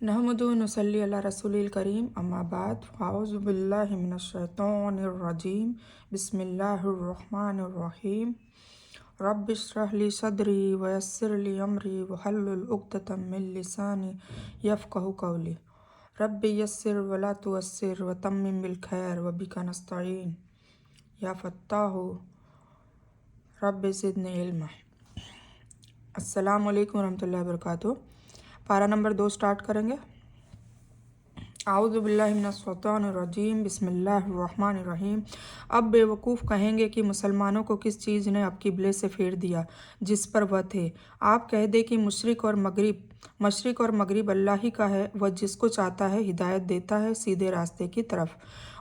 नहमदु व नसल्ली अला रसूलिल करीम अम्मा बाद फ़ाऊज़ु बिल्लाहि मिनश शैतानिर रजीम बिस्मिल्लाहिर्रहमानिर रहीम रब्बि इश्रह ली सदरी व यस्सिर ली अमरी वहल्लुल उक़दतम मिन लिसानी यफ़क़हू क़ौली रब्बि यस्सिर व ला तुअस्सिर व तम्मिम बिल खैर व बिका नस्तईन या फ़त्ताहु रब्बि ज़िदनी इल्मा। अस्सलामु अलैकुम वरहमतुल्लाहि वबरकातुहू। पारा नंबर 2 स्टार्ट करेंगे। आऊज़ु बिल्लाहि मिनश शैतानिर रजीम बिस्मिल्लाहिर्रहमानिर रहीम। अब बेवकूफ़ कहेंगे कि मुसलमानों को किस चीज़ ने अब किबले से फेर दिया जिस पर वह थे। आप कह दे कि मशरिक़ और मगरिब अल्लाह ही का है, वह जिसको चाहता है हिदायत देता है सीधे रास्ते की तरफ।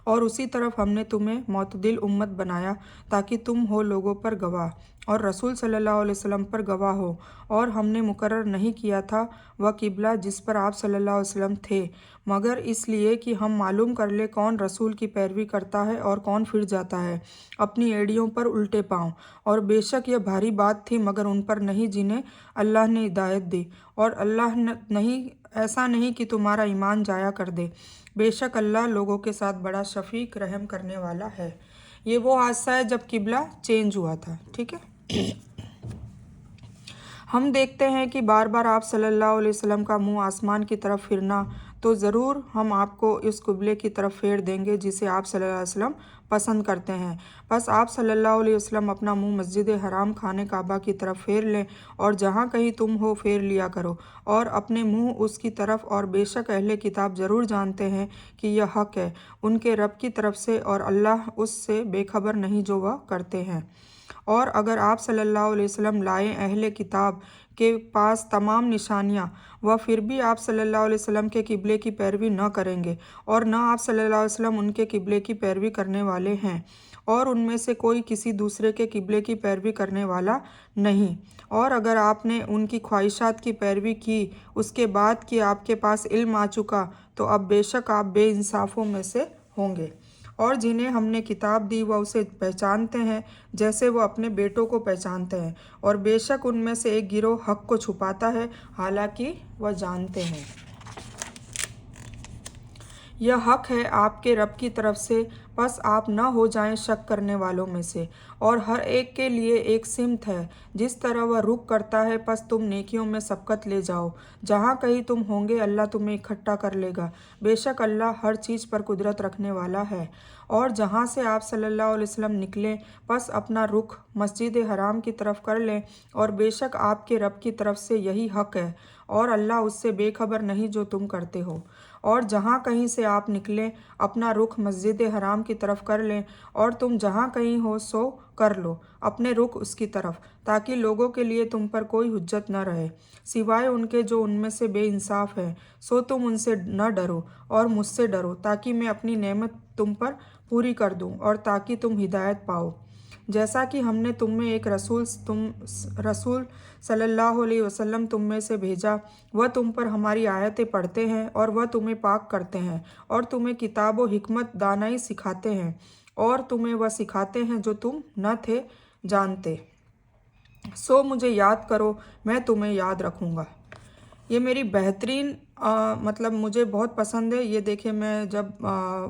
और उसी तरफ हमने तुम्हें मोतदिल उम्मत बनाया ताकि तुम हो लोगों पर गवाह और रसूल सल्लल्लाहु अलैहि वसल्लम पर गवाह हो। और हमने मुकर्रर नहीं किया था वह किबला जिस पर आप सल्लल्लाहु अलैहि वसल्लम थे, मगर इसलिए कि हम मालूम कर ले कौन रसूल की पैरवी करता है और कौन फिर जाता है अपनी एड़ियों पर उल्टे पांव। और बेशक यह भारी बात थी मगर उन पर नहीं जिन्हें अल्लाह ने हिदायत दी, और अल्लाह नहीं ऐसा नहीं कि तुम्हारा ईमान जाया कर दे। बेशक अल्लाह लोगों के साथ बड़ा शफीक रहम करने वाला है। ये वो हादसा है जब किबला चेंज हुआ था। ठीक है। हम देखते हैं कि बार बार आप सल्लल्लाहु अलैहि वसल्लम का मुंह आसमान की तरफ फिरना, तो ज़रूर हम आपको इस किबले की तरफ फेर देंगे जिसे आप सल्लल्लाहु अलैहि वसल्लम पसंद करते हैं। बस आप सल्लल्लाहु अलैहि वसल्लम अपना मुंह मस्जिद हराम खाने काबा की तरफ फेर लें और जहाँ कहीं तुम हो फेर लिया करो और अपने मुंह उसकी तरफ। और बेशक अहले किताब ज़रूर जानते हैं कि यह हक़ है उनके रब की तरफ से और अल्लाह उससे बेखबर नहीं जो वह करते हैं। और अगर आप सल्लल्लाहु अलैहि वसल्लम लाए अहले किताब के पास तमाम निशानियाँ, वह फिर भी आप सल्लल्लाहु अलैहि वसल्लम के किबले की पैरवी न करेंगे और न आप सल्लल्लाहु अलैहि वसल्लम उनके किबले की पैरवी करने वाले हैं, और उनमें से कोई किसी दूसरे के किबले की पैरवी करने वाला नहीं। और अगर आपने उनकी ख्वाहिशात की पैरवी की उसके बाद कि आपके पास इल्म आ चुका, तो अब बेशक आप बेइंसाफ़ों में से होंगे। और जिन्हें हमने किताब दी वह उसे पहचानते हैं जैसे वो अपने बेटों को पहचानते हैं, और बेशक उनमें से एक गिरोह हक़ को छुपाता है हालांकि वह जानते हैं। यह हक़ है आपके रब की तरफ से, बस आप न हो जाएं शक करने वालों में से। और हर एक के लिए एक सिमत है जिस तरह वह रुख करता है, बस तुम नेकियों में सबकत ले जाओ। जहाँ कहीं तुम होंगे अल्लाह तुम्हें इकट्ठा कर लेगा। बेशक अल्लाह हर चीज़ पर कुदरत रखने वाला है। और जहाँ से आप सल्लल्लाहु अलैहि वसल्लम निकलें बस अपना रुख मस्जिद हराम की तरफ कर लें, और बेशक आपके रब की तरफ से यही हक़ है और अल्लाह उससे बेखबर नहीं जो तुम करते हो। और जहाँ कहीं से आप निकलें अपना रुख मस्जिद हराम की तरफ कर लें, और तुम जहाँ कहीं हो सो कर लो अपने रुख उसकी तरफ, ताकि लोगों के लिए तुम पर कोई हुज्जत न रहे सिवाय उनके जो उनमें से बेइंसाफ़ हैं। सो तुम उनसे न डरो और मुझसे डरो ताकि मैं अपनी नेमत तुम पर पूरी कर दूँ और ताकि तुम हिदायत पाओ। जैसा कि हमने तुम में एक रसूल सल्लल्लाहु अलैहि वसल्लम तुम में से भेजा, वह तुम पर हमारी आयतें पढ़ते हैं और वह तुम्हें पाक करते हैं और तुम्हें किताब व हिकमत दानाई सिखाते हैं और तुम्हें वह सिखाते हैं जो तुम न थे जानते। सो मुझे याद करो, मैं तुम्हें याद रखूँगा। ये मेरी बेहतरीन मतलब मुझे बहुत पसंद है। ये देखिए मैं जब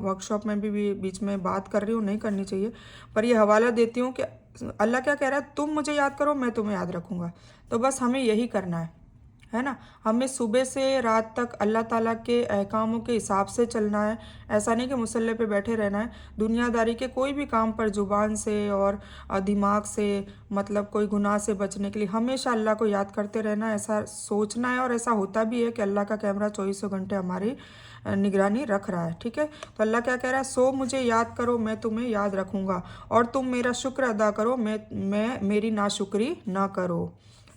वर्कशॉप में भी बीच में बात कर रही हूँ, नहीं करनी चाहिए, पर ये हवाला देती हूँ कि अल्लाह क्या कह रहा है, तुम मुझे याद करो मैं तुम्हें याद रखूँगा। तो बस हमें यही करना है ना। हमें सुबह से रात तक अल्लाह ताला के अहकामों के हिसाब से चलना है। ऐसा नहीं कि मुसल्ले पे बैठे रहना है। दुनियादारी के कोई भी काम पर ज़ुबान से और दिमाग से मतलब कोई गुनाह से बचने के लिए हमेशा अल्लाह को याद करते रहना है, ऐसा सोचना है। और ऐसा होता भी है कि अल्लाह का कैमरा 24 घंटे हमारी निगरानी रख रहा है। ठीक है। तो अल्लाह क्या कह रहा है, सो मुझे याद करो मैं तुम्हें याद रखूँगा और तुम मेरा शुक्र अदा करो, मैं मेरी नाशुक्री ना करो।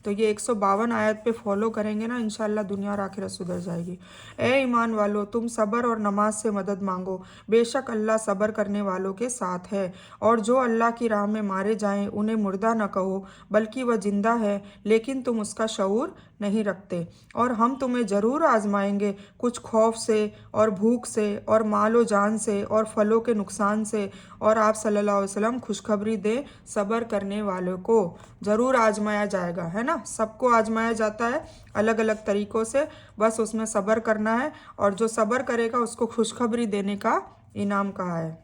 तो ये 152 आयत पे फॉलो करेंगे ना, इंशाल्लाह दुनिया और आखिरत सुधर जाएगी। ए ईमान वालों, तुम सब्र और नमाज से मदद मांगो, बेशक अल्लाह सब्र करने वालों के साथ है। और जो अल्लाह की राह में मारे जाएं उन्हें मुर्दा न कहो, बल्कि वह जिंदा है लेकिन तुम उसका शऊर नहीं रखते। और हम तुम्हें ज़रूर आजमाएंगे, कुछ खौफ से और भूख से और मालो जान से और फलों के नुकसान से। और आप सल्लल्लाहु अलैहि वसल्लम खुशखबरी दे सब्र करने वालों को। ज़रूर आजमाया जाएगा, है ना। सबको आजमाया जाता है अलग अलग तरीक़ों से, बस उसमें सब्र करना है, और जो सब्र करेगा उसको खुशखबरी देने का इनाम कहा है।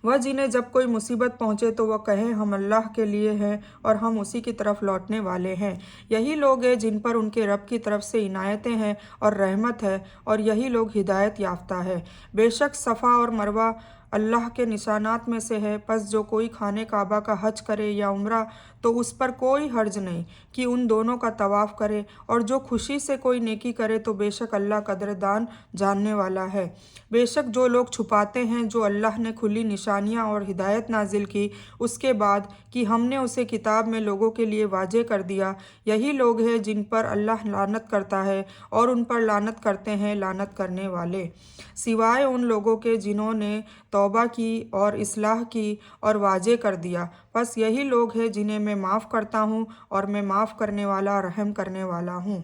वह जिन्हें जब कोई मुसीबत पहुँचे तो वह कहें हम अल्लाह के लिए हैं और हम उसी की तरफ लौटने वाले हैं। यही लोग हैं जिन पर उनके रब की तरफ से इनायतें हैं और रहमत है, और यही लोग हिदायत याफ्ता है। बेशक सफ़ा और मरवा अल्लाह के निशानात में से है, पस जो कोई खाने काबा का हज करे या उम्रा तो उस पर कोई हर्ज नहीं कि उन दोनों का तवाफ़ करे, और जो खुशी से कोई नेकी करे तो बेशक अल्लाह कदरदान जानने वाला है। बेशक जो लोग छुपाते हैं जो अल्लाह ने खुली निशानियाँ और हिदायत नाजिल की उसके बाद कि हमने उसे किताब में लोगों के लिए वाजे कर दिया, यही लोग हैं जिन पर अल्लाह लानत करता है और उन पर लानत करते हैं लानत करने वाले, सिवाय उन लोगों के जिन्होंने तौबा की और इस्लाह की और वाजे कर दिया। बस यही लोग हैं जिन्हें मैं माफ़ करता हूँ और मैं माफ़ करने वाला रहम करने वाला हूँ।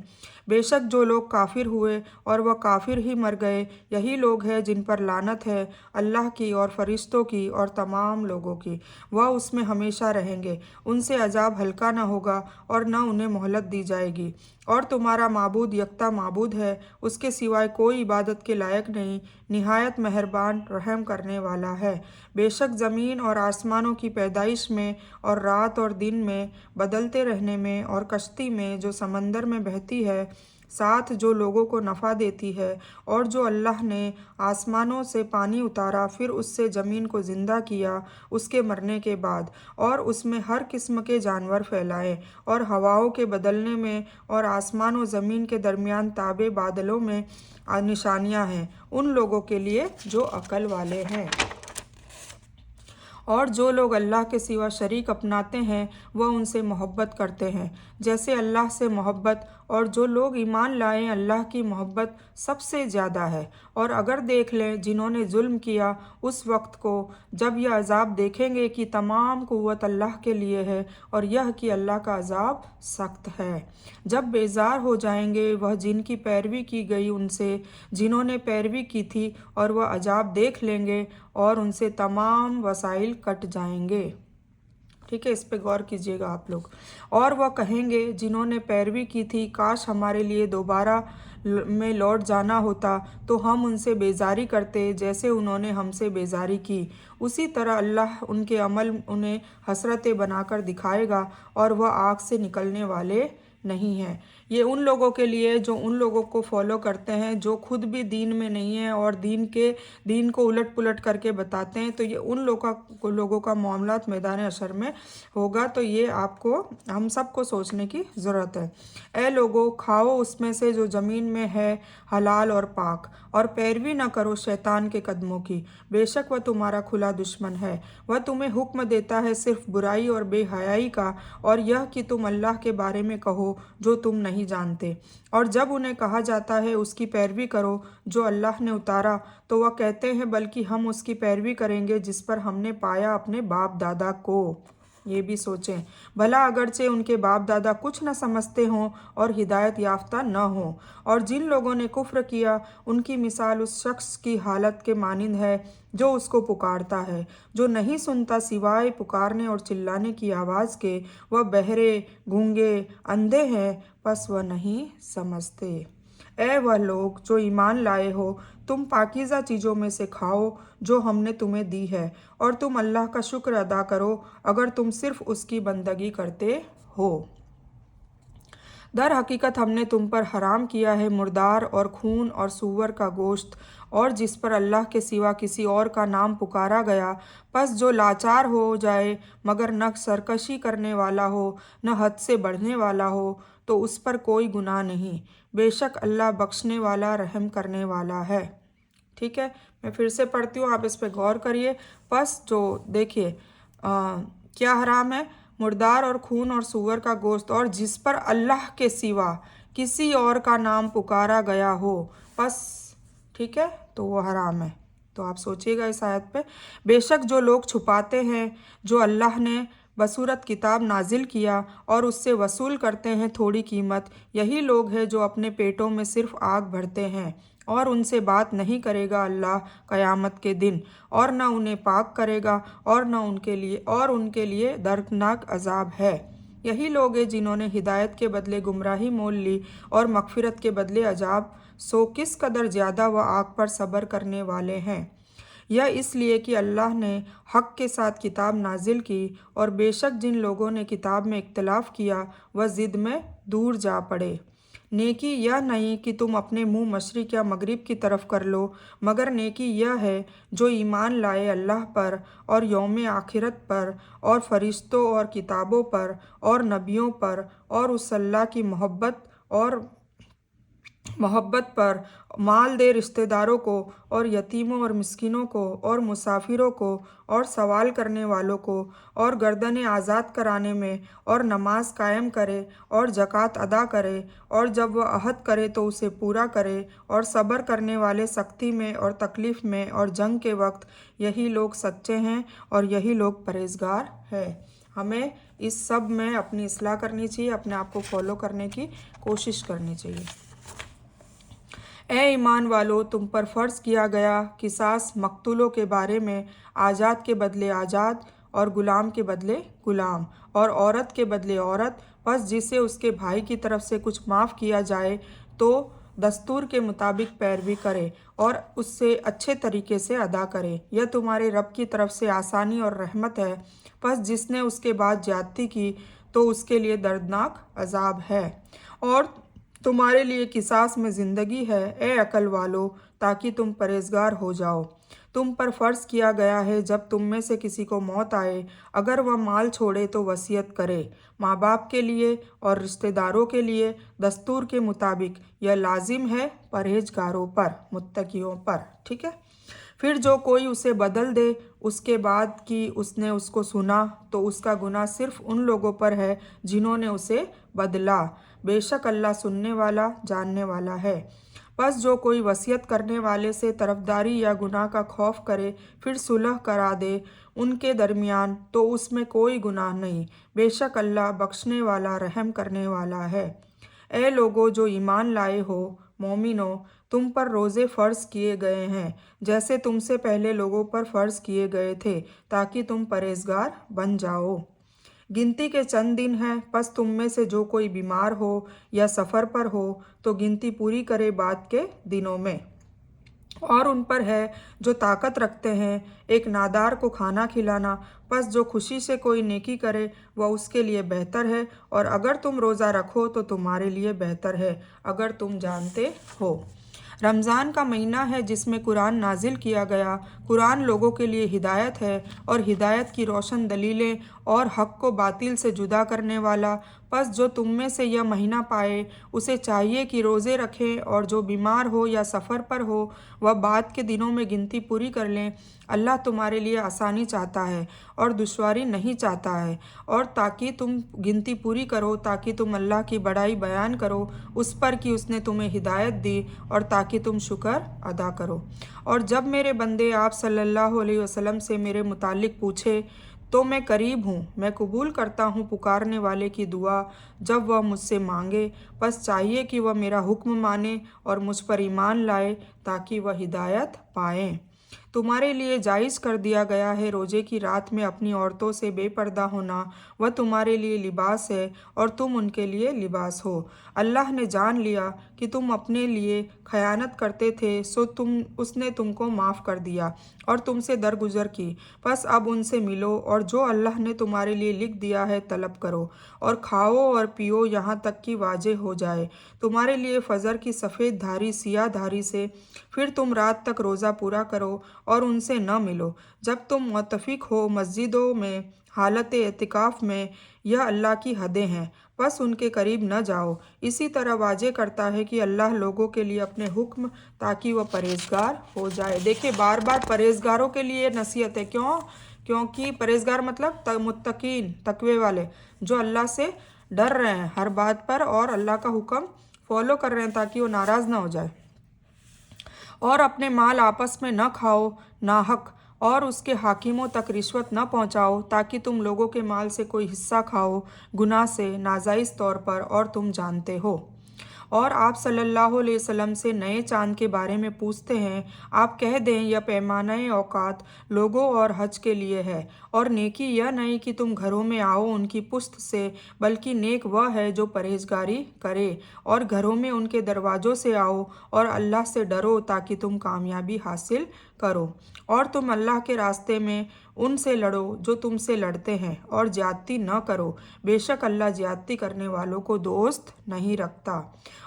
बेशक जो लोग काफिर हुए और वह काफिर ही मर गए, यही लोग हैं जिन पर लानत है अल्लाह की और फरिश्तों की और तमाम लोगों की। वह उसमें हमेशा रहेंगे, उनसे अजाब हल्का न होगा और न उन्हें मोहलत दी जाएगी। और तुम्हारा माबूद यकता माबूद है, उसके सिवाय कोई इबादत के लायक नहीं, निहायत मेहरबान रहम करने वाला है। बेशक ज़मीन और आसमानों की पैदाइश में और रात और दिन में बदलते रहने में और कश्ती में जो समंदर में बहती है, साथ जो लोगों को नफ़ा देती है, और जो अल्लाह ने आसमानों से पानी उतारा फिर उससे ज़मीन को ज़िंदा किया उसके मरने के बाद, और उसमें हर किस्म के जानवर फैलाए, और हवाओं के बदलने में और आसमान और ज़मीन के दरमियान ताबे बादलों में निशानियां हैं उन लोगों के लिए जो अक्ल वाले हैं। और जो लोग अल्लाह के सिवा शरीक अपनाते हैं वह उनसे मोहब्बत करते हैं जैसे अल्लाह से मोहब्बत, और जो लोग ईमान लाएं अल्लाह की मोहब्बत सबसे ज़्यादा है। और अगर देख लें जिन्होंने जुल्म किया उस वक्त को जब यह अजाब देखेंगे कि तमाम कुव्वत अल्लाह के लिए है, और यह कि अल्लाह का अजाब सख्त है। जब बेजार हो जाएंगे वह जिनकी पैरवी की गई उनसे जिन्होंने पैरवी की थी, और वह अजाब देख लेंगे और उनसे तमाम वसाइल कट जाएंगे। ठीक है, इस पे गौर कीजिएगा आप लोग। और वह कहेंगे जिन्होंने पैरवी की थी, काश हमारे लिए दोबारा में लौट जाना होता तो हम उनसे बेजारी करते जैसे उन्होंने हमसे बेजारी की। उसी तरह अल्लाह उनके अमल उन्हें हसरतें बनाकर दिखाएगा, और वह आग से निकलने वाले नहीं हैं। ये उन लोगों के लिए जो उन लोगों को फॉलो करते हैं जो खुद भी दीन में नहीं है और दीन को उलट पुलट करके बताते हैं। तो ये उन लोगों का मामलात मैदान अशर में होगा। तो ये आपको हम सबको सोचने की ज़रूरत है। ए लोगो, खाओ उसमें से जो ज़मीन में है हलाल और पाक, और पैरवी न करो शैतान के कदमों की, बेशक वह तुम्हारा खुला दुश्मन है। वह तुम्हें हुक्म देता है सिर्फ बुराई और बेहयाई का, और यह कि तुम अल्लाह के बारे में कहो जो तुम नहीं जानते। और जब उन्हें कहा जाता है उसकी पैरवी करो जो अल्लाह ने उतारा, तो वह कहते हैं बल्कि हम उसकी पैरवी करेंगे जिस पर हमने पाया अपने बाप दादा को। ये भी सोचें, भला अगरचे उनके बाप दादा कुछ न समझते हों और हिदायत याफ्ता न हों। और जिन लोगों ने कुफ्र किया उनकी मिसाल उस शख्स की हालत के मानिंद है जो उसको पुकारता है, जो नहीं सुनता सिवाय पुकारने और चिल्लाने की आवाज़ के। वह बहरे, गूंगे, अंधे हैं, बस वह नहीं समझते। ऐ वह लोग जो ईमान लाए हो, तुम पाकीज़ा चीज़ों में से खाओ जो हमने तुम्हें दी है, और तुम अल्लाह का शुक्र अदा करो अगर तुम सिर्फ उसकी बंदगी करते हो। दर हकीकत हमने तुम पर हराम किया है मुर्दार और खून और सूअर का गोश्त, और जिस पर अल्लाह के सिवा किसी और का नाम पुकारा गया। बस जो लाचार हो जाए मगर न सरकशी करने वाला हो न हद से बढ़ने वाला हो, तो उस पर कोई गुनाह नहीं। बेशक अल्लाह बख्शने वाला रहम करने वाला है। ठीक है, मैं फिर से पढ़ती हूँ, आप इस पर गौर करिए। बस जो देखिए क्या हराम है, मुर्दार और खून और सूअर का गोश्त, और जिस पर अल्लाह के सिवा किसी और का नाम पुकारा गया हो, बस ठीक है, तो वो हराम है। तो आप सोचिएगा इस आयत पे। बेशक जो लोग छुपाते हैं जो अल्लाह ने बसूरत किताब नाजिल किया और उससे वसूल करते हैं थोड़ी कीमत। यही लोग हैं जो अपने पेटों में सिर्फ आग भरते हैं, और उनसे बात नहीं करेगा अल्लाह क़यामत के दिन, और न उन्हें पाक करेगा, और उनके लिए दर्दनाक अजाब है। यही लोग हैं जिन्होंने हिदायत के बदले गुमराही मोल ली और मगफिरत के बदले अजाब। सो किस कदर ज़्यादा वह आग पर सब्र करने वाले हैं। यह इसलिए कि अल्लाह ने हक़ के साथ किताब नाजिल की, और बेशक जिन लोगों ने किताब में इख्तलाफ किया वह ज़िद में दूर जा पड़े। नेकी यह नहीं कि तुम अपने मुँह मशरिक़ या मगरिब की तरफ कर लो, मगर नेकी यह है जो ईमान लाए अल्लाह पर और यौम आखिरत पर और फरिश्तों और किताबों पर और नबियों पर और उस अल्लाह की मोहब्बत पर, माल दे रिश्तेदारों को और यतीमों और मिस्किनों को और मुसाफिरों को और सवाल करने वालों को, और गर्दनें आज़ाद कराने में, और नमाज कायम करे और ज़कात अदा करे, और जब वह अहद करे तो उसे पूरा करे, और सब्र करने वाले सख्ती में और तकलीफ़ में और जंग के वक्त। यही लोग सच्चे हैं और यही लोग परहेजगार हैं। हमें इस सब में अपनी इस्लाह करनी चाहिए, अपने आप को फॉलो करने की कोशिश करनी चाहिए। ए ईमान वालो, तुम पर फ़र्ज़ किया गया किसास मक़तूलों के बारे में, आज़ाद के बदले आज़ाद और ग़ुलाम के बदले ग़ुलाम और औरत के बदले औरत। बस जिसे उसके भाई की तरफ से कुछ माफ़ किया जाए तो दस्तूर के मुताबिक पैरवी करे और उससे अच्छे तरीके से अदा करे। यह तुम्हारे रब की तरफ से आसानी और रहमत है। बस जिसने उसके बाद ज्यादती की तो उसके लिए दर्दनाक अजाब है, और तुम्हारे लिए किसास में ज़िंदगी है, ए अकल वालो, ताकि तुम परहेजगार हो जाओ। तुम पर फ़र्ज़ किया गया है जब तुम में से किसी को मौत आए, अगर वह माल छोड़े तो वसीयत करे, माँ बाप के लिए और रिश्तेदारों के लिए दस्तूर के मुताबिक। यह लाजिम है परहेजगारों पर, मुत्तकियों पर। ठीक है। फिर जो कोई उसे बदल दे उसके बाद कि उसने उसको सुना, तो उसका गुनाह सिर्फ उन लोगों पर है जिन्होंने उसे बदला। बेशक अल्लाह सुनने वाला, जानने वाला है। बस जो कोई वसीयत करने वाले से तरफदारी या गुनाह का खौफ करे, फिर सुलह करा दे उनके दरमियान, तो उसमें कोई गुनाह नहीं। बेशक अल्लाह बख्शने वाला, रहम करने वाला है। ए लोगो जो ईमान लाए हो, मोमिनो, तुम पर रोज़े फ़र्ज़ किए गए हैं जैसे तुमसे पहले लोगों पर फ़र्ज़ किए गए थे, ताकि तुम परहेजगार बन जाओ। गिनती के चंद दिन हैं, बस तुम में से जो कोई बीमार हो या सफ़र पर हो तो गिनती पूरी करे बाद के दिनों में। और उन पर है जो ताकत रखते हैं एक नादार को खाना खिलाना। बस जो खुशी से कोई नेकी करे वह उसके लिए बेहतर है, और अगर तुम रोज़ा रखो तो तुम्हारे लिए बेहतर है, अगर तुम जानते हो। रमज़ान का महीना है जिसमें कुरान नाजिल किया गया। कुरान लोगों के लिए हिदायत है और हिदायत की रोशन दलीलें और हक़ को बातिल से जुदा करने वाला। बस जो तुम में से यह महीना पाए उसे चाहिए कि रोज़े रखें, और जो बीमार हो या सफ़र पर हो वह बाद के दिनों में गिनती पूरी कर लें। अल्लाह तुम्हारे लिए आसानी चाहता है और दुश्वारी नहीं चाहता है, और ताकि तुम गिनती पूरी करो, ताकि तुम अल्लाह की बड़ाई बयान करो उस पर कि उसने तुम्हें हिदायत दी, और ताकि तुम शुक्र अदा करो। और जब मेरे बंदे आप सल्लल्लाहु अलैहि वसल्लम से मेरे मुतालिक पूछे तो मैं करीब हूँ, मैं कबूल करता हूँ पुकारने वाले की दुआ जब वह मुझसे मांगे। बस चाहिए कि वह मेरा हुक्म माने और मुझ पर ईमान लाए, ताकि वह हिदायत पाएँ। तुम्हारे लिए जायज़ कर दिया गया है रोज़े की रात में अपनी औरतों से बेपर्दा होना। वह तुम्हारे लिए लिबास है और तुम उनके लिए लिबास हो। अल्लाह ने जान लिया कि तुम अपने लिए खयानत करते थे, सो उसने तुमको माफ़ कर दिया और तुमसे दरगुजर की। बस अब उनसे मिलो, और जो अल्लाह ने तुम्हारे लिए लिख दिया है तलब करो, और खाओ और पियो यहाँ तक कि वाज़ेह हो जाए तुम्हारे लिए फ़जर की सफ़ेद धारी सियाह धारी से। फिर तुम रात तक रोज़ा पूरा करो और उनसे न मिलो जब तुम मुतफ़िक हो मस्जिदों में हालत एतिकाफ़ में। यह अल्लाह की हदें हैं, बस उनके करीब न जाओ। इसी तरह वाजे करता है कि अल्लाह लोगों के लिए अपने हुक्म, ताकि वह परहेजगार हो जाए। देखिए बार बार परहेजगारों के लिए नसीहत है। क्यों? क्योंकि परहेजगार मतलब मुत्तकीन, तकवे वाले, जो अल्लाह से डर रहे हैं हर बात पर और अल्लाह का हुक्म फॉलो कर रहे हैं, ताकि वो नाराज़ ना हो जाए। और अपने माल आपस में न खाओ नाहक, اور اس کے حاکموں تک رشوت نہ پہنچاؤ تاکہ تم لوگوں کے مال سے کوئی حصہ کھاؤ گناہ سے ناجائز طور پر، اور تم جانتے ہو۔ اور آپ صلی اللہ علیہ وسلم سے نئے چاند کے بارے میں پوچھتے ہیں، آپ کہہ دیں یہ پیمانہ اوقات لوگوں اور حج کے لیے ہے، اور نیکی یہ نہیں کہ تم گھروں میں آؤ ان کی پشت سے، بلکہ نیک وہ ہے جو پرہیزگاری کرے، اور گھروں میں ان کے دروازوں سے آؤ اور اللہ سے ڈرو تاکہ تم کامیابی حاصل کرو، اور تم اللہ کے راستے میں ان سے لڑو جو تم سے لڑتے ہیں، اور زیادتی نہ کرو، بے شک اللہ زیادتی کرنے والوں کو دوست نہیں رکھتا۔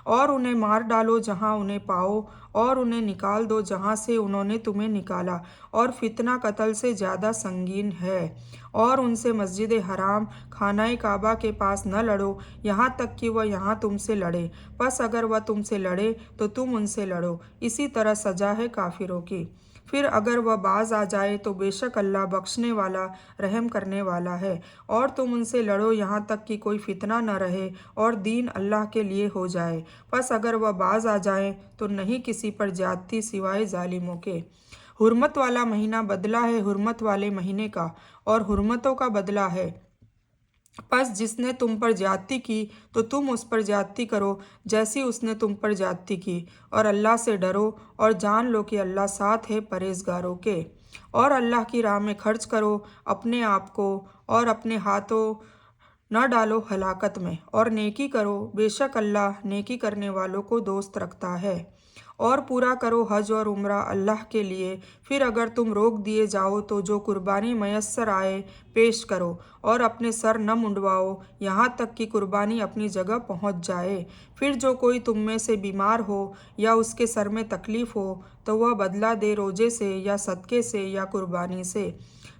اور انہیں مار ڈالو جہاں انہیں پاؤ، اور انہیں نکال دو جہاں سے انہوں نے تمہیں نکالا، اور فتنہ قتل سے زیادہ سنگین ہے۔ اور ان سے مسجد حرام خانہ کعبہ کے پاس نہ لڑو یہاں تک کہ وہ یہاں تم سے لڑے، پس اگر وہ تم سے لڑے تو تم ان سے لڑو، اسی طرح سزا ہے کافروں کی۔ پھر اگر وہ باز آ جائے تو بے شک اللہ بخشنے والا رحم کرنے والا ہے، اور تم ان سے لڑو یہاں تک کہ کوئی فتنہ نہ رہے اور دین اللہ کے لیے ہو جائے، پس اگر وہ باز آ جائیں تو نہیں کسی پر زیادتی سوائے ظالموں کے۔ حرمت والا مہینہ بدلہ ہے حرمت والے مہینے کا، اور حرمتوں کا بدلہ ہے، پس جس نے تم پر زیادتی کی تو تم اس پر زیادتی کرو جیسی اس نے تم پر زیادتی کی، اور اللہ سے ڈرو اور جان لو کہ اللہ ساتھ ہے پرہیزگاروں کے۔ اور اللہ کی راہ میں خرچ کرو اپنے آپ کو، اور اپنے ہاتھوں نہ ڈالو ہلاکت میں، اور نیکی کرو، بے شک اللہ نیکی کرنے والوں کو دوست رکھتا ہے۔ اور پورا کرو حج اور عمرہ اللہ کے لیے، پھر اگر تم روک دیے جاؤ تو جو قربانی میسر آئے پیش کرو، اور اپنے سر نہ منڈواؤ یہاں تک کہ قربانی اپنی جگہ پہنچ جائے۔ پھر جو کوئی تم میں سے بیمار ہو یا اس کے سر میں تکلیف ہو تو وہ بدلہ دے روزے سے یا صدقے سے یا قربانی سے۔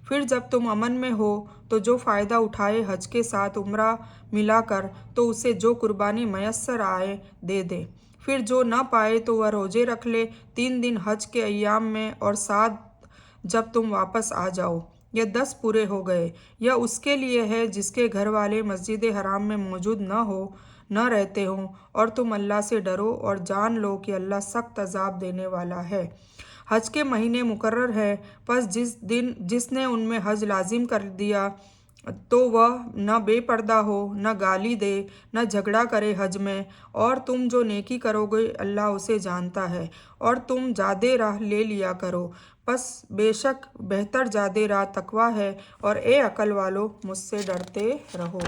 پھر جب تم امن میں ہو تو جو فائدہ اٹھائے حج کے ساتھ عمرہ ملا کر تو اسے جو قربانی میسر آئے دے دے۔ پھر جو نہ پائے تو وہ روزے رکھ لے 3 دن حج کے ایام میں، اور 7 جب تم واپس آ جاؤ، یہ 10 پورے ہو گئے۔ یہ اس کے لیے ہے جس کے گھر والے مسجد حرام میں موجود نہ رہتے ہوں، اور تم اللہ سے ڈرو اور جان لو کہ اللہ سخت عذاب دینے والا ہے۔ حج کے مہینے مقرر ہیں، پس جس نے ان میں حج لازم کر دیا تو وہ نہ بے پردہ ہو، نہ گالی دے، نہ جھگڑا کرے حج میں، اور تم جو نیکی کرو گے اللہ اسے جانتا ہے، اور تم زیادہ راہ لے لیا کرو، پس بے شک بہتر زیادہ راہ تقویٰ ہے، اور اے عقل والو مجھ سے ڈرتے رہو۔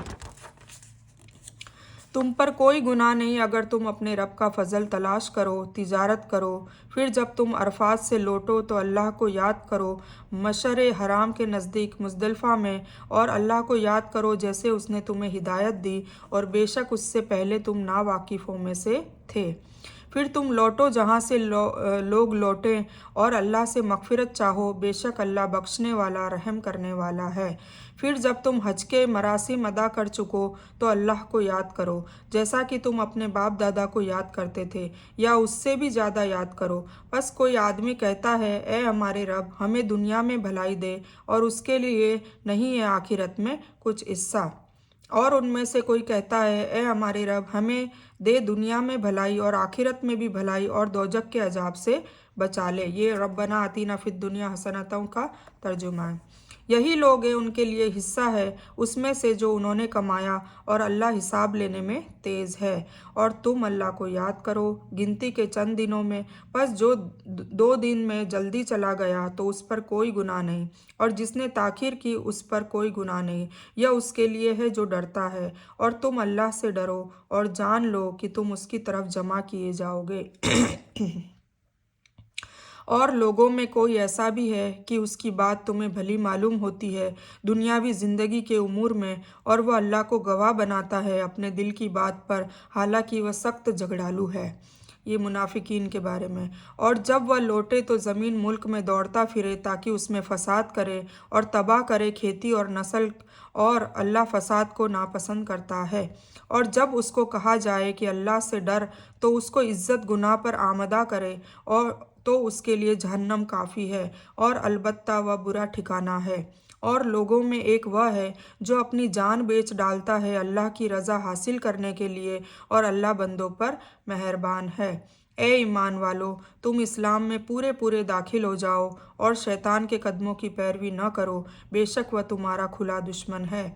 تم پر کوئی گناہ نہیں اگر تم اپنے رب کا فضل تلاش کرو، تجارت کرو۔ پھر جب تم عرفات سے لوٹو تو اللہ کو یاد کرو مشعر حرام کے نزدیک مزدلفہ میں، اور اللہ کو یاد کرو جیسے اس نے تمہیں ہدایت دی، اور بے شک اس سے پہلے تم ناواقفوں میں سے تھے۔ پھر تم لوٹو جہاں سے لوگ لوٹیں، اور اللہ سے مغفرت چاہو، بے شک اللہ بخشنے والا رحم کرنے والا ہے۔ پھر جب تم حج کے مراسم ادا کر چکو تو اللہ کو یاد کرو جیسا کہ تم اپنے باپ دادا کو یاد کرتے تھے، یا اس سے بھی زیادہ یاد کرو۔ بس کوئی آدمی کہتا ہے اے ہمارے رب ہمیں دنیا میں بھلائی دے، اور اس کے لیے نہیں ہے آخرت میں کچھ حصہ۔ اور ان میں سے کوئی کہتا ہے اے ہمارے رب ہمیں دے دنیا میں بھلائی اور آخرت میں بھی بھلائی، اور دوزخ کے عذاب سے بچا لے۔ یہ ربنا آتینا فی الدنیا حسنۃ کا ترجمہ ہے۔ یہی لوگ ہیں ان کے لیے حصہ ہے اس میں سے جو انہوں نے کمایا، اور اللہ حساب لینے میں تیز ہے۔ اور تم اللہ کو یاد کرو گنتی کے چند دنوں میں، پس جو 2 دن میں جلدی چلا گیا تو اس پر کوئی گناہ نہیں، اور جس نے تاخیر کی اس پر کوئی گناہ نہیں، یہ اس کے لیے ہے جو ڈرتا ہے۔ اور تم اللہ سے ڈرو اور جان لو کہ تم اس کی طرف جمع کیے جاؤ گے۔ اور لوگوں میں کوئی ایسا بھی ہے کہ اس کی بات تمہیں بھلی معلوم ہوتی ہے دنیاوی زندگی کے امور میں، اور وہ اللہ کو گواہ بناتا ہے اپنے دل کی بات پر، حالانکہ وہ سخت جھگڑالو ہے۔ یہ منافقین کے بارے میں۔ اور جب وہ لوٹے تو زمین ملک میں دوڑتا پھرے تاکہ اس میں فساد کرے اور تباہ کرے کھیتی اور نسل، اور اللہ فساد کو ناپسند کرتا ہے۔ اور جب اس کو کہا جائے کہ اللہ سے ڈر تو اس کو عزت گناہ پر آمادہ کرے، اور تو اس کے لیے جہنم کافی ہے، اور البتہ وہ برا ٹھکانہ ہے۔ اور لوگوں میں ایک وہ ہے جو اپنی جان بیچ ڈالتا ہے اللہ کی رضا حاصل کرنے کے لیے، اور اللہ بندوں پر مہربان ہے۔ اے ایمان والو، تم اسلام میں پورے داخل ہو جاؤ اور شیطان کے قدموں کی پیروی نہ کرو، بے شک وہ تمہارا کھلا دشمن ہے۔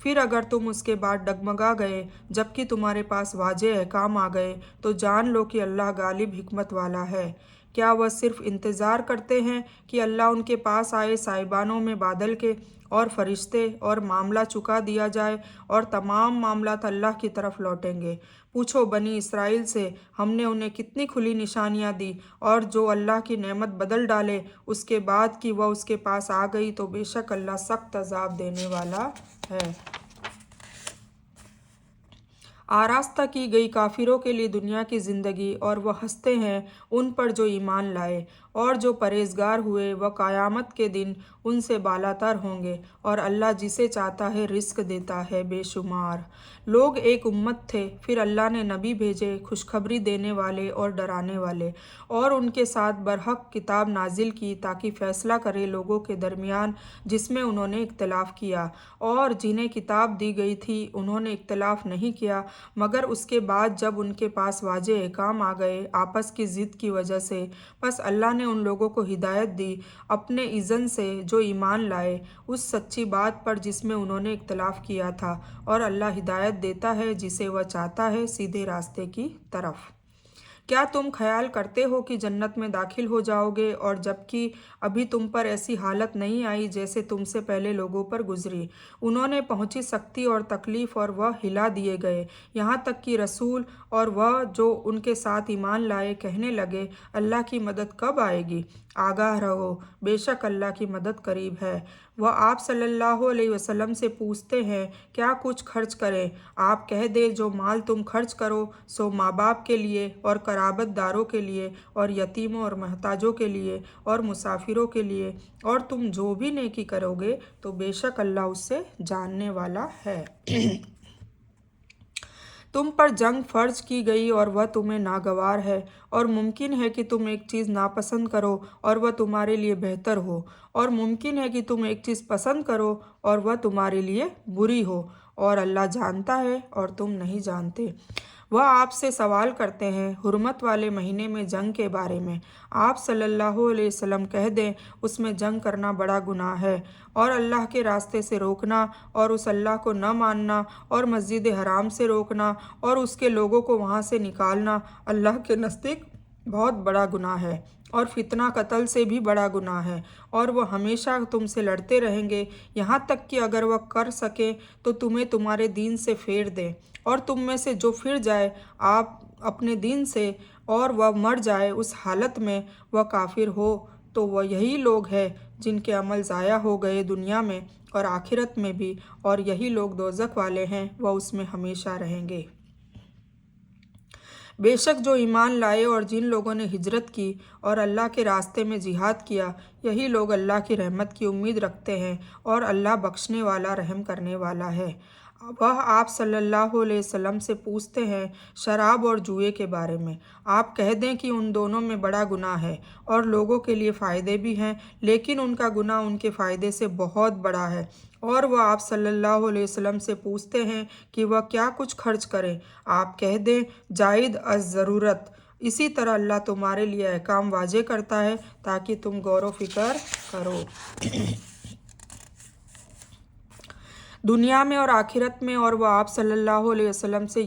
پھر اگر تم اس کے بعد ڈگمگا گئے جبکہ تمہارے پاس واضح احکام آ گئے تو جان لو کہ اللہ غالب حکمت والا ہے۔ کیا وہ صرف انتظار کرتے ہیں کہ اللہ ان کے پاس آئے صاحبانوں میں بادل کے اور فرشتے، اور معاملہ چکا دیا جائے اور تمام معاملات اللہ کی طرف لوٹیں گے؟ پوچھو بنی اسرائیل سے، ہم نے انہیں کتنی کھلی نشانیاں دی، اور جو اللہ کی نعمت بدل ڈالے اس کے بعد کہ وہ اس کے پاس آ گئی، تو بے شک اللہ سخت عذاب دینے والا ہے۔ آراستہ کی گئی کافروں کے لیے دنیا کی زندگی، اور وہ ہنستے ہیں ان پر جو ایمان لائے، اور جو پرہیزگار ہوئے وہ قیامت کے دن ان سے بالاتر ہوں گے، اور اللہ جسے چاہتا ہے رزق دیتا ہے بے شمار۔ لوگ ایک امت تھے، پھر اللہ نے نبی بھیجے خوشخبری دینے والے اور ڈرانے والے، اور ان کے ساتھ برحق کتاب نازل کی تاکہ فیصلہ کرے لوگوں کے درمیان جس میں انہوں نے اختلاف کیا، اور جنہیں کتاب دی گئی تھی انہوں نے اختلاف نہیں کیا، مگر اس کے بعد جب ان کے پاس واضح احکام آ گئے آپس کی ضد کی وجہ سے، بس اللہ نے ان لوگوں کو ہدایت دی اپنے اذن سے جو ایمان لائے اس سچی بات پر جس میں انہوں نے اختلاف کیا تھا، اور اللہ ہدایت دیتا ہے جسے وہ چاہتا ہے سیدھے راستے کی طرف۔ کیا تم خیال کرتے ہو کہ جنت میں داخل ہو جاؤ گے، اور جبکہ ابھی تم پر ایسی حالت نہیں آئی جیسے تم سے پہلے لوگوں پر گزری؟ انہوں نے پہنچی سختی اور تکلیف اور وہ ہلا دیے گئے، یہاں تک کہ رسول اور وہ جو ان کے ساتھ ایمان لائے کہنے لگے اللہ کی مدد کب آئے گی؟ آگاہ رہو، بے شک اللہ کی مدد قریب ہے۔ وہ آپ صلی اللہ علیہ وسلم سے پوچھتے ہیں کیا کچھ خرچ کریں؟ آپ کہہ دیں جو مال تم خرچ کرو سو ماں باپ کے لیے اور قرابت داروں کے لیے اور یتیموں اور محتاجوں کے لیے اور مسافروں کے لیے، اور تم جو بھی نیکی کرو گے تو بے شک اللہ اس سے جاننے والا ہے۔ تم پر جنگ فرض کی گئی اور وہ تمہیں ناگوار ہے، اور ممکن ہے کہ تم ایک چیز ناپسند کرو اور وہ تمہارے لیے بہتر ہو، اور ممکن ہے کہ تم ایک چیز پسند کرو اور وہ تمہارے لیے بری ہو، اور اللہ جانتا ہے اور تم نہیں جانتے۔ وہ آپ سے سوال کرتے ہیں حرمت والے مہینے میں جنگ کے بارے میں، آپ صلی اللہ علیہ وسلم کہہ دیں اس میں جنگ کرنا بڑا گناہ ہے، اور اللہ کے راستے سے روکنا اور اس اللہ کو نہ ماننا اور مسجد حرام سے روکنا اور اس کے لوگوں کو وہاں سے نکالنا اللہ کے نزدیک بہت بڑا گناہ ہے، اور فتنہ قتل سے بھی بڑا گناہ ہے، اور وہ ہمیشہ تم سے لڑتے رہیں گے یہاں تک کہ اگر وہ کر سکیں تو تمہیں تمہارے دین سے پھیر دیں، اور تم میں سے جو پھر جائے آپ اپنے دین سے اور وہ مر جائے اس حالت میں وہ کافر ہو تو وہ یہی لوگ ہیں جن کے عمل ضائع ہو گئے دنیا میں اور آخرت میں بھی، اور یہی لوگ دوزخ والے ہیں، وہ اس میں ہمیشہ رہیں گے۔ بے شک جو ایمان لائے اور جن لوگوں نے ہجرت کی اور اللہ کے راستے میں جہاد کیا، یہی لوگ اللہ کی رحمت کی امید رکھتے ہیں، اور اللہ بخشنے والا رحم کرنے والا ہے۔ وہ آپ صلی اللہ علیہ وسلم سے پوچھتے ہیں شراب اور جوئے کے بارے میں، آپ کہہ دیں کہ ان دونوں میں بڑا گناہ ہے اور لوگوں کے لیے فائدے بھی ہیں، لیکن ان کا گناہ ان کے فائدے سے بہت بڑا ہے۔ اور وہ آپ صلی اللہ علیہ وسلم سے پوچھتے ہیں کہ وہ کیا کچھ خرچ کریں، آپ کہہ دیں زائد از ضرورت، اسی طرح اللہ تمہارے لیے احکام واضح کرتا ہے تاکہ تم غور و فکر کرو۔ دنیا میں اور آخرت میں، اور وہ آپ صلی اللہ علیہ وسلم سے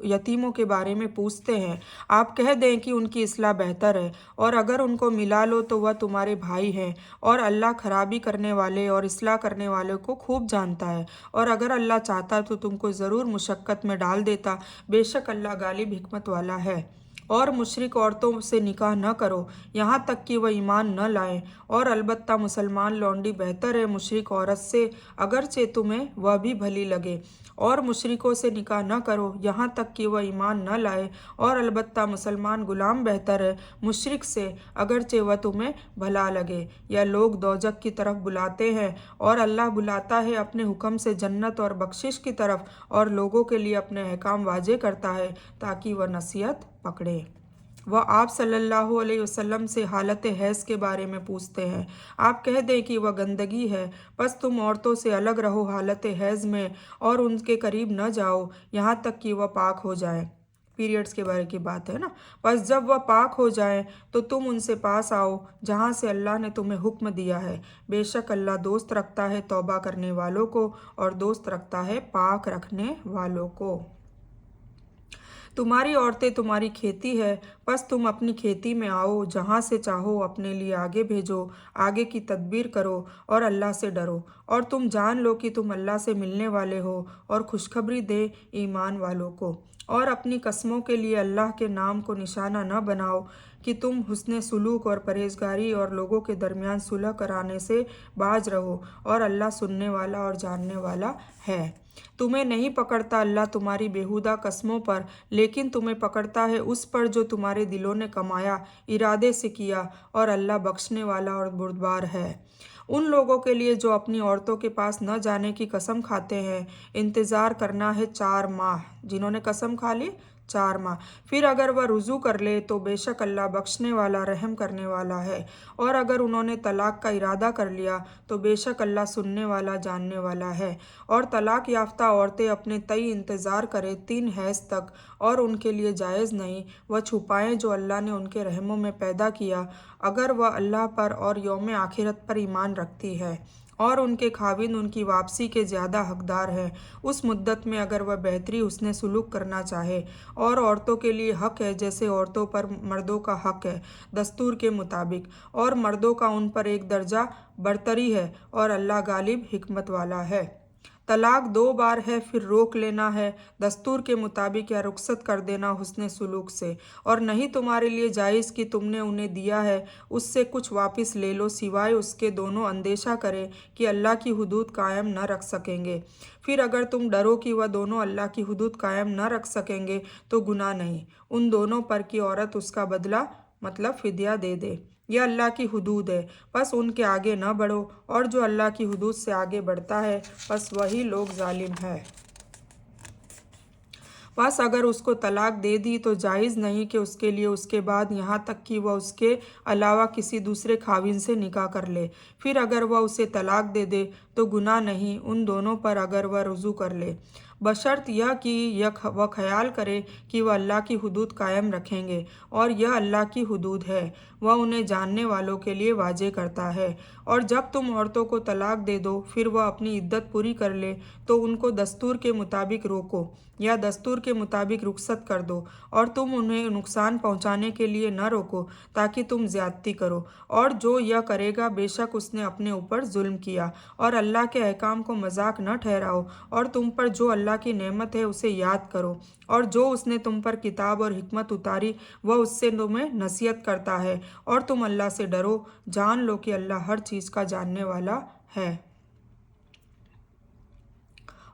یتیموں کے بارے میں پوچھتے ہیں، آپ کہہ دیں کہ ان کی اصلاح بہتر ہے، اور اگر ان کو ملا لو تو وہ تمہارے بھائی ہیں، اور اللہ خرابی کرنے والے اور اصلاح کرنے والے کو خوب جانتا ہے، اور اگر اللہ چاہتا تو تم کو ضرور مشقت میں ڈال دیتا، بے شک اللہ غالب حکمت والا ہے۔ اور مشرک عورتوں سے نکاح نہ کرو یہاں تک کہ وہ ایمان نہ لائیں، اور البتہ مسلمان لونڈی بہتر ہے مشرک عورت سے اگرچہ تمہیں وہ بھی بھلی لگے، اور مشرکوں سے نکاح نہ کرو یہاں تک کہ وہ ایمان نہ لائے، اور البتہ مسلمان غلام بہتر ہے مشرک سے اگرچہ وہ تمہیں بھلا لگے۔ یہ لوگ دوزخ کی طرف بلاتے ہیں، اور اللہ بلاتا ہے اپنے حکم سے جنت اور بخشش کی طرف، اور لوگوں کے لیے اپنے احکام واضح کرتا ہے تاکہ وہ نصیحت پکڑے۔ وہ آپ صلی اللہ علیہ وسلم سے حالت حیض کے بارے میں پوچھتے ہیں۔ آپ کہہ دیں کہ وہ گندگی ہے، بس تم عورتوں سے الگ رہو حالت حیض میں اور ان کے قریب نہ جاؤ یہاں تک کہ وہ پاک ہو جائیں۔ پیریڈز کے بارے کی بات ہے نا۔ بس جب وہ پاک ہو جائیں تو تم ان سے پاس آؤ جہاں سے اللہ نے تمہیں حکم دیا ہے۔ بے شک اللہ دوست رکھتا ہے توبہ کرنے والوں کو اور دوست رکھتا ہے پاک رکھنے والوں کو۔ تمہاری عورتیں تمہاری کھیتی ہے، بس تم اپنی کھیتی میں آؤ، جہاں سے چاہو اپنے لیے آگے بھیجو، آگے کی تدبیر کرو اور اللہ سے ڈرو، اور تم جان لو کہ تم اللہ سے ملنے والے ہو، اور خوشخبری دے ایمان والوں کو۔ اور اپنی قسموں کے لیے اللہ کے نام کو نشانہ نہ بناؤ کہ تم حسن سلوک اور پرہیزگاری اور لوگوں کے درمیان صلح کرانے سے باز رہو، اور اللہ سننے والا اور جاننے والا ہے۔ تمہیں نہیں پکڑتا اللہ تمہاری بیہودہ قسموں پر، لیکن تمہیں پکڑتا ہے اس پر جو تمہارے دلوں نے کمایا ارادے سے کیا، اور اللہ بخشنے والا اور بردبار ہے۔ ان لوگوں کے لیے جو اپنی عورتوں کے پاس نہ جانے کی قسم کھاتے ہیں انتظار کرنا ہے 4 ماہ۔ جنہوں نے قسم کھا لی 4 ماہ، پھر اگر وہ رجوع کر لے تو بے شک اللہ بخشنے والا رحم کرنے والا ہے، اور اگر انہوں نے طلاق کا ارادہ کر لیا تو بے شک اللہ سننے والا جاننے والا ہے۔ اور طلاق یافتہ عورتیں اپنے تئیں انتظار کریں 3 حیض تک، اور ان کے لیے جائز نہیں وہ چھپائیں جو اللہ نے ان کے رحموں میں پیدا کیا، اگر وہ اللہ پر اور یوم آخرت پر ایمان رکھتی ہے، اور ان کے خاوند ان کی واپسی کے زیادہ حقدار ہیں اس مدت میں اگر وہ بہتری حسن سلوک کرنا چاہے۔ اور عورتوں کے لیے حق ہے جیسے عورتوں پر مردوں کا حق ہے دستور کے مطابق، اور مردوں کا ان پر ایک درجہ برتری ہے، اور اللہ غالب حکمت والا ہے۔ طلاق 2 بار ہے، پھر روک لینا ہے دستور کے مطابق یا رخصت کر دینا حسن سلوک سے، اور نہیں تمہارے لیے جائز کہ تم نے انہیں دیا ہے اس سے کچھ واپس لے لو سوائے اس کے دونوں اندیشہ کریں کہ اللہ کی حدود قائم نہ رکھ سکیں گے۔ پھر اگر تم ڈرو کہ وہ دونوں اللہ کی حدود قائم نہ رکھ سکیں گے تو گناہ نہیں ان دونوں پر کہ عورت اس کا بدلہ مطلب فدیہ دے دے۔ یہ اللہ کی حدود ہے، بس ان کے آگے نہ بڑھو، اور جو اللہ کی حدود سے آگے بڑھتا ہے بس وہی لوگ ظالم ہے۔ بس اگر اس کو طلاق دے دی تو جائز نہیں کہ اس کے لیے اس کے بعد یہاں تک کہ وہ اس کے علاوہ کسی دوسرے خاوند سے نکاح کر لے۔ پھر اگر وہ اسے طلاق دے دے تو گناہ نہیں ان دونوں پر اگر وہ رجوع کر لے، بشرط یہ کہ وہ خیال کرے کہ وہ اللہ کی حدود قائم رکھیں گے، اور یہ اللہ کی حدود ہے وہ انہیں جاننے والوں کے لیے واضح کرتا ہے۔ اور جب تم عورتوں کو طلاق دے دو پھر وہ اپنی عدت پوری کر لے تو ان کو دستور کے مطابق روکو یا دستور کے مطابق رخصت کر دو، اور تم انہیں نقصان پہنچانے کے لیے نہ روکو تاکہ تم زیادتی کرو، اور جو یہ کرے گا بے شک اس نے اپنے اوپر ظلم کیا۔ اور اللہ کے احکام کو مذاق نہ ٹھہراؤ، اور تم پر جو اللہ کی نعمت ہے اسے یاد کرو، اور جو اس نے تم پر کتاب اور حکمت اتاری وہ اس سے تمہیں نصیحت کرتا ہے، اور تم اللہ سے ڈرو، جان لو کہ اللہ ہر چیز کا جاننے والا ہے۔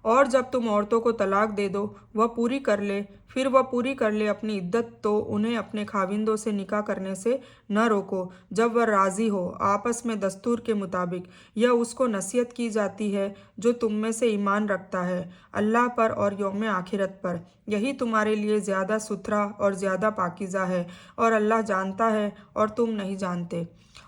اور جب تم عورتوں کو طلاق دے دو وہ پوری کر لے، پھر وہ پوری کر لے اپنی عدت تو انہیں اپنے خاوندوں سے نکاح کرنے سے نہ روکو جب وہ راضی ہو آپس میں دستور کے مطابق۔ یہ اس کو نصیحت کی جاتی ہے جو تم میں سے ایمان رکھتا ہے اللہ پر اور یوم آخرت پر، یہی تمہارے لیے زیادہ ستھرا اور زیادہ پاکیزہ ہے، اور اللہ جانتا ہے اور تم نہیں جانتے۔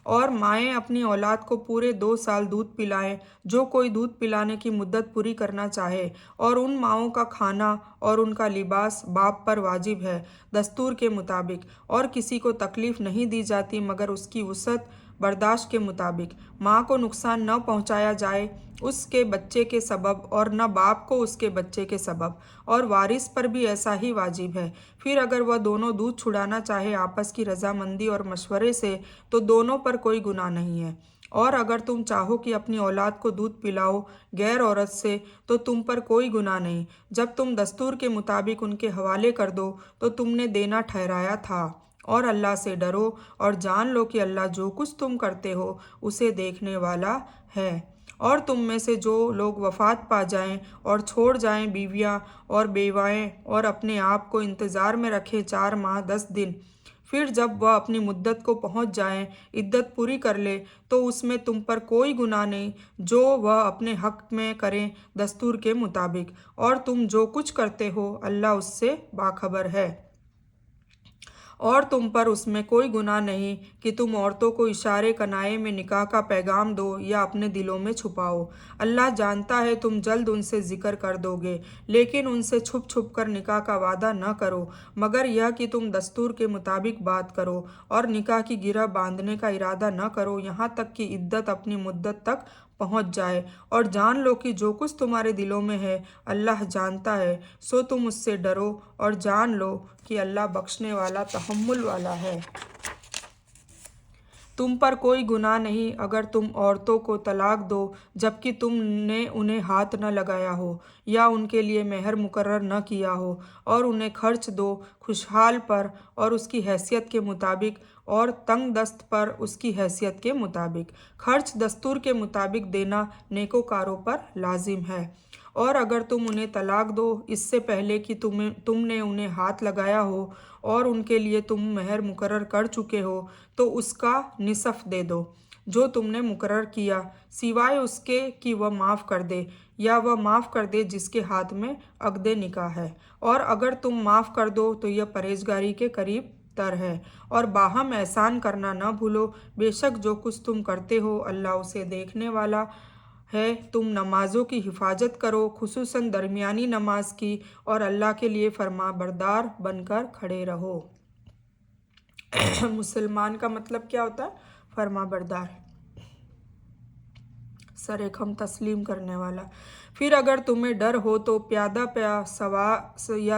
اور مائیں اپنی اولاد کو پورے 2 سال دودھ پلائیں جو کوئی دودھ پلانے کی مدت پوری کرنا چاہے، اور ان ماؤں کا کھانا اور ان کا لباس باپ پر واجب ہے دستور کے مطابق، اور کسی کو تکلیف نہیں دی جاتی مگر اس کی وسعت برداشت کے مطابق۔ ماں کو نقصان نہ پہنچایا جائے اس کے بچے کے سبب اور نہ باپ کو اس کے بچے کے سبب، اور وارث پر بھی ایسا ہی واجب ہے۔ پھر اگر وہ دونوں دودھ چھڑانا چاہے آپس کی رضامندی اور مشورے سے تو دونوں پر کوئی گناہ نہیں ہے۔ اور اگر تم چاہو کہ اپنی اولاد کو دودھ پلاؤ غیر عورت سے تو تم پر کوئی گناہ نہیں، جب تم دستور کے مطابق ان کے حوالے کر دو تو تم نے دینا ٹھہرایا تھا۔ اور اللہ سے ڈرو اور جان لو کہ اللہ جو کچھ تم کرتے ہو اسے دیکھنے والا ہے۔ اور تم میں سے جو لوگ وفات پا جائیں اور چھوڑ جائیں بیویاں اور بیوائیں اور اپنے آپ کو انتظار میں رکھیں 4 ماہ 10 دن، پھر جب وہ اپنی مدت کو پہنچ جائیں عدت پوری کر لے تو اس میں تم پر کوئی گناہ نہیں جو وہ اپنے حق میں کریں دستور کے مطابق، اور تم جو کچھ کرتے ہو اللہ اس سے باخبر ہے۔ और तुम पर उसमें कोई गुनाह नहीं कि तुम औरतों को इशारे कनाए में निकाह का पैगाम दो या अपने दिलों में छुपाओ। अल्लाह जानता है तुम जल्द उनसे जिक्र कर दोगे, लेकिन उनसे छुप छुप कर निकाह का वादा न करो, मगर यह कि तुम दस्तूर के मुताबिक बात करो और निकाह की गिरह बांधने का इरादा न करो यहाँ तक कि इद्दत अपनी मुद्दत तक पहुंच जाए। और जान लो कि जो कुछ तुम्हारे दिलों में है अल्लाह जानता है, सो तुम उससे डरो और जान लो कि अल्लाह बख्शने वाला तहम्मुल वाला है। तुम पर कोई गुनाह नहीं अगर तुम औरतों को तलाक दो जबकि तुमने उन्हें हाथ न लगाया हो या उनके लिए मेहर मुकर्रर न किया हो, और उन्हें खर्च दो खुशहाल पर और उसकी हैसियत के मुताबिक और तंग दस्त पर उसकी हैसियत के मुताबिक। खर्च दस्तूर के मुताबिक देना नेकोकारों पर लाजिम है। और अगर तुम उन्हें तलाक दो इससे पहले कि तुमने उन्हें हाथ लगाया हो और उनके लिए तुम मेहर मुकर्रर कर चुके हो, तो उसका निसफ दे दो जो तुमने मुकर्रर किया, सिवाय उसके कि वह माफ़ कर दे या वह माफ़ कर दे जिसके हाथ में अक़्दे निकाह है। और अगर तुम माफ़ कर दो तो यह परहेजगारी के करीब तर है। और बाहम एहसान करना न भूलो, बेशक जो कुछ तुम करते हो अल्लाह उसे देखने वाला है। तुम नमाज़ों की हिफाजत करो, खुसूसन दरमियानी नमाज की, और अल्लाह के लिए फरमाबरदार बनकर खड़े रहो। मुसलमान का मतलब क्या होता है? फरमाबरदार, सरेखम तस्लीम करने वाला। फिर अगर तुम्हें डर हो तो प्यादा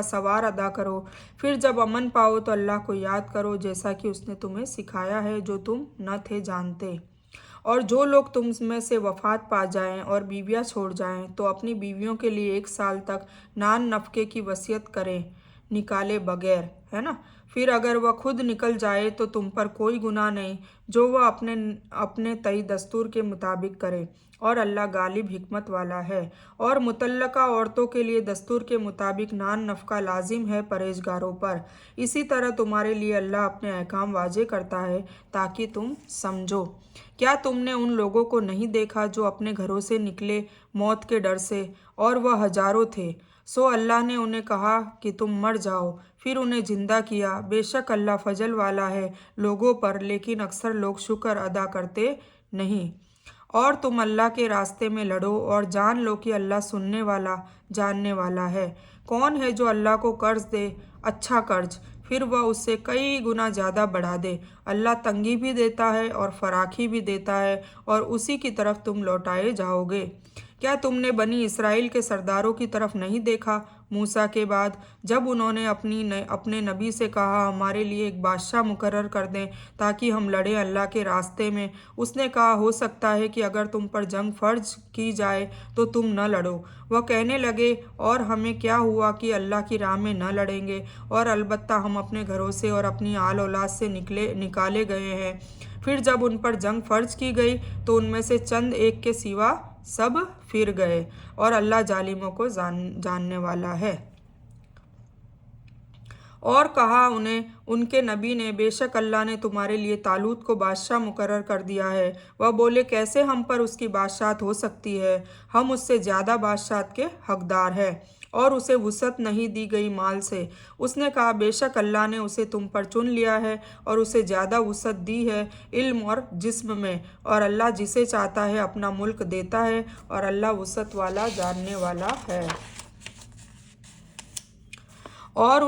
सवार अदा करो। फिर जब अमन पाओ तो अल्लाह को याद करो जैसा कि उसने तुम्हें सिखाया है जो तुम न थे जानते। और जो लोग तुम में से वफात पा जाएं और बीवियां छोड़ जाएं तो अपनी बीवियों के लिए 1 साल तक नान नफ़के की वसीयत करें निकाले बगैर, है ना। फिर अगर वह खुद निकल जाए तो तुम पर कोई गुनाह नहीं जो वह अपने तय दस्तूर के मुताबिक करे, और अल्लाह गालिब हिकमत वाला है। और मुतल्लका औरतों के लिए दस्तूर के मुताबिक नान नफ़का लाजिम है परहेजगारों पर। इसी तरह तुम्हारे लिए अल्लाह अपने अहकाम वाजे करता है ताकि तुम समझो। क्या तुमने उन लोगों को नहीं देखा जो अपने घरों से निकले मौत के डर से, और वह हजारों थे, सो अल्लाह ने उन्हें कहा कि तुम मर जाओ, फिर उन्हें जिंदा किया। बेशक अल्लाह फजल वाला है लोगों पर, लेकिन अक्सर लोग शुक्र अदा करते नहीं। और तुम अल्लाह के रास्ते में लड़ो और जान लो कि अल्लाह सुनने वाला जानने वाला है। कौन है जो अल्लाह को कर्ज दे, अच्छा कर्ज, फिर वह उससे कई गुना ज़्यादा बढ़ा दे? अल्लाह तंगी भी देता है और फराखी भी देता है, और उसी की तरफ तुम लौटाए जाओगे। क्या तुमने बनी इसराइल के सरदारों की तरफ नहीं देखा मूसा के बाद, जब उन्होंने अपने नबी से कहा हमारे लिए एक बादशाह मुकर्रर कर दें ताकि हम लड़ें अल्लाह के रास्ते में? उसने कहा हो सकता है कि अगर तुम पर जंग फर्ज की जाए तो तुम न लड़ो। वह कहने लगे और हमें क्या हुआ कि अल्लाह की राह में न लड़ेंगे, और अलबत्ता हम अपने घरों से और अपनी आल औलाद से निकाले गए हैं। फिर जब उन पर जंग फर्ज की गई तो उनमें से चंद एक के सिवा सब फिर गए, और अल्लाह जालिमों को जानने वाला है। और कहा उन्हें उनके नबी ने बेशक अल्लाह ने तुम्हारे लिए तालूत को बादशाह मुकर्रर कर दिया है। वह बोले कैसे हम पर उसकी बादशाहत हो सकती है, हम उससे ज़्यादा बादशाहत के हकदार हैं। और उसे वुसअत नहीं दी गई माल से। उसने कहा बेशक अल्लाह ने उसे तुम पर चुन लिया है और उसे ज़्यादा वुसअत दी है इल्म और जिस्म में, और अल्लाह जिसे चाहता है अपना मुल्क देता है, और अल्लाह वुसअत वाला जानने वाला है। और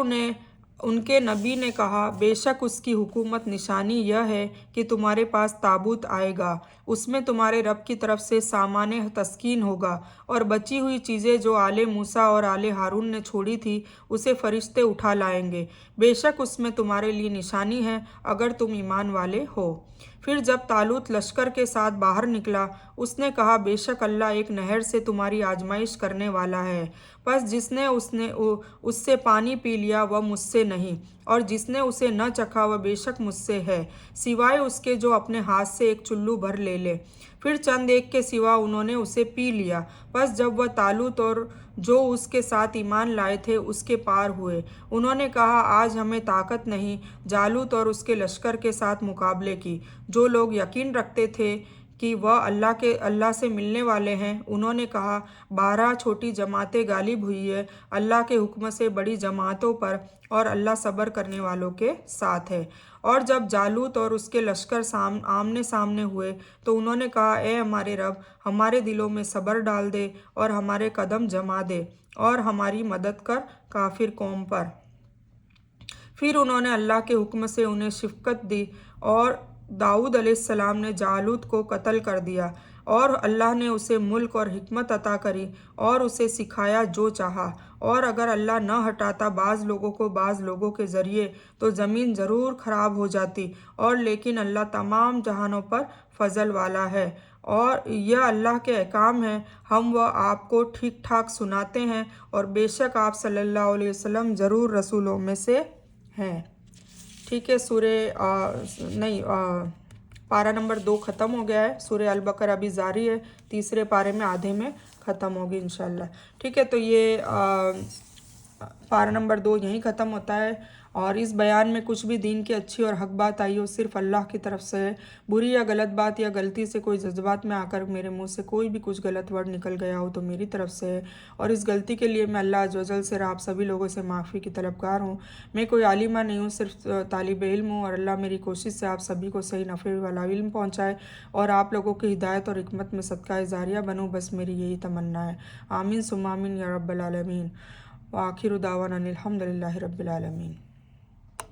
उनके नबी ने कहा बेशक उसकी हुकूमत निशानी यह है कि तुम्हारे पास ताबूत आएगा, उसमें तुम्हारे रब की तरफ से सामाने तस्कीन होगा, और बची हुई चीज़ें जो आले मूसा और आले हारून ने छोड़ी थी उसे फरिश्ते उठा लाएंगे। बेशक उसमें तुम्हारे लिए निशानी है अगर तुम ईमान वाले हो। फिर जब तालूत लश्कर के साथ बाहर निकला उसने कहा बेशक अल्लाह एक नहर से तुम्हारी आजमाइश करने वाला है। बस जिसने उससे पानी पी लिया वह मुझसे नहीं, और जिसने उसे न चखा वह बेशक मुझसे है, सिवाय उसके जो अपने हाथ से एक चुल्लू भर ले ले। फिर चंद एक के सिवा उन्होंने उसे पी लिया। बस जब वह तालूत और जो उसके साथ ईमान लाए थे उसके पार हुए, उन्होंने कहा आज हमें ताकत नहीं जालूत और उसके लश्कर के साथ मुकाबले की। जो लोग यकीन रखते थे کہ وہ اللہ سے ملنے والے ہیں، انہوں نے کہا 12 چھوٹی جماعتیں غالب ہوئی ہے اللہ کے حکم سے بڑی جماعتوں پر، اور اللہ صبر کرنے والوں کے ساتھ ہے۔ اور جب جالوت اور اس کے لشکر آمنے سامنے ہوئے تو انہوں نے کہا اے ہمارے رب، ہمارے دلوں میں صبر ڈال دے اور ہمارے قدم جما دے اور ہماری مدد کر کافر قوم پر۔ پھر انہوں نے اللہ کے حکم سے انہیں شفقت دی اور داؤد علیہ السلام نے جالوت کو قتل کر دیا، اور اللہ نے اسے ملک اور حکمت عطا کری اور اسے سکھایا جو چاہا۔ اور اگر اللہ نہ ہٹاتا بعض لوگوں کو بعض لوگوں کے ذریعے تو زمین ضرور خراب ہو جاتی، اور لیکن اللہ تمام جہانوں پر فضل والا ہے، اور یہ اللہ کے احکام ہیں، ہم وہ آپ کو ٹھیک ٹھاک سناتے ہیں، اور بے شک آپ صلی اللہ علیہ وسلم ضرور رسولوں میں سے ہیں۔ ٹھیک ہے، پارہ نمبر 2 ختم ہو گیا ہے۔ سورہ البقرہ ابھی جاری ہے، تیسرے پارے میں آدھے میں ختم ہوگی انشاءاللہ۔ ٹھیک ہے، تو یہ پارہ نمبر 2 یہیں ختم ہوتا ہے، اور اس بیان میں کچھ بھی دین کی اچھی اور حق بات آئی ہو صرف اللہ کی طرف سے ہے۔ بری یا غلط بات یا غلطی سے کوئی جذبات میں آ کر میرے منہ سے کوئی بھی کچھ غلط ورڈ نکل گیا ہو تو میری طرف سے ہے، اور اس غلطی کے لیے میں اللہ عز و جل سے آپ سبھی لوگوں سے معافی کی طلبگار ہوں۔ میں کوئی عالمہ نہیں ہوں، صرف طالب علم ہوں، اور اللہ میری کوشش سے آپ سبھی کو صحیح نفع والا علم پہنچائے اور آپ لوگوں کی ہدایت اور حکمت میں صدقہ جاریہ بنوں، بس میری یہی تمنا ہے۔ آمین ثم آمین یا رب العالمین، وآخر دعوانا الحمد للہ رب العالمین۔